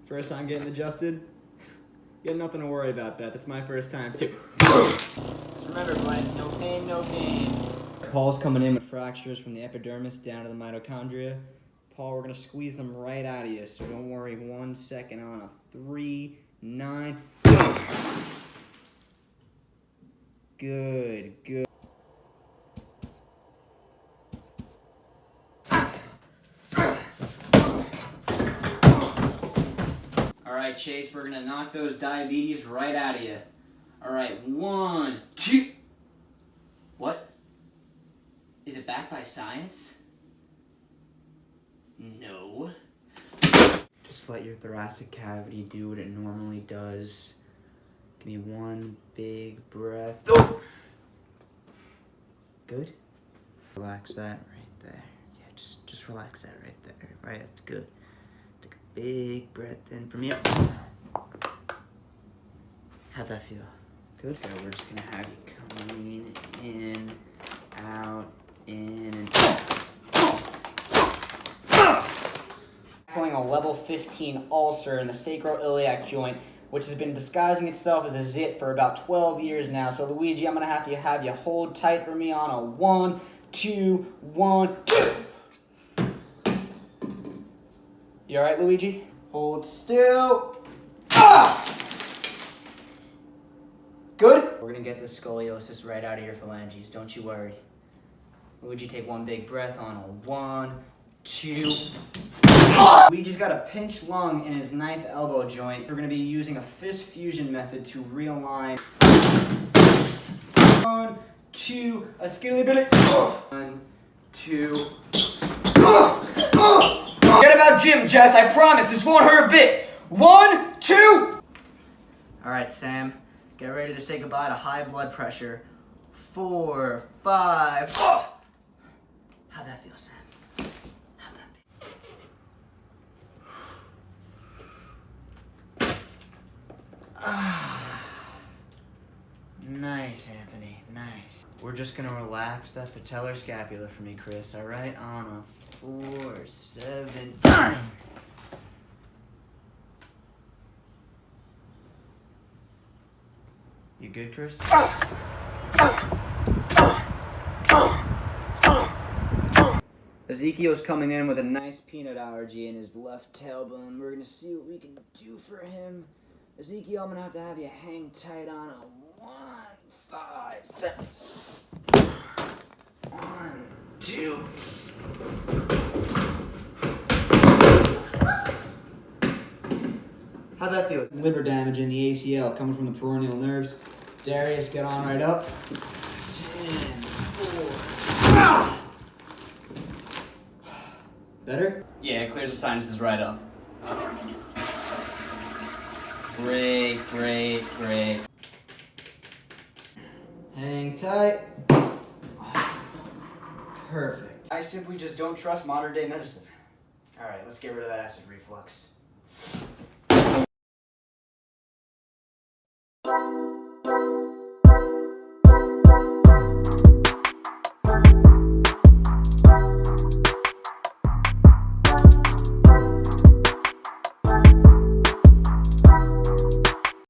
First time getting adjusted? You got nothing to worry about, Beth. It's my first time, too. Just remember, boys, no pain, no gain. Paul's coming in with fractures from the epidermis down to the mitochondria. Paul, we're going to squeeze them right out of you, so don't worry. 1 second on a 3, 9. Good, good. Alright, Chase, we're gonna knock those diabetes right out of you. Alright, 1, 2. What? Is it backed by science? No. Just let your thoracic cavity do what it normally does. Give me 1 big breath. Oh! Good? Relax that right there. Yeah, just relax that right there. Right, that's good. Take a big breath in from you. How'd that feel? Good? Good. We're just gonna have you coming in, out, in, and tackling a level 15 ulcer in the sacroiliac joint, which has been disguising itself as a zit for about 12 years now. So Luigi, I'm gonna have you hold tight for me on a 1, 2, 1, 2. You all right, Luigi? Hold still. Ah! Good? We're gonna get the scoliosis right out of your phalanges, don't you worry. Luigi, take 1 big breath on a 1, 2. Luigi's got a pinched lung in his 9th elbow joint. We're gonna be using a fist fusion method to realign. 1, 2, a skilly billy. 1, 2. Forget about gym, Jess. I promise this won't hurt a bit. 1, 2. All right, Sam. Get ready to say goodbye to high blood pressure. 4, 5. Oh! How'd that feel, Sam? How'd that feel? Nice, Anthony. Nice. We're just gonna relax that patellar scapula for me, Chris. All right, on a 4, 7, 9. You good, Chris? Ezekiel's coming in with a nice peanut allergy in his left tailbone. We're gonna see what we can do for him. Ezekiel, I'm gonna have you hang tight on a 1, 5, 7. 1, 2. How'd that feel? Liver damage in the ACL coming from the peroneal nerves. Darius, get on right up. 10, 4. Ah! Better? Yeah, it clears the sinuses right up. Great, great, great. Hang tight. Perfect. I simply just don't trust modern day medicine. All right, let's get rid of that acid reflux.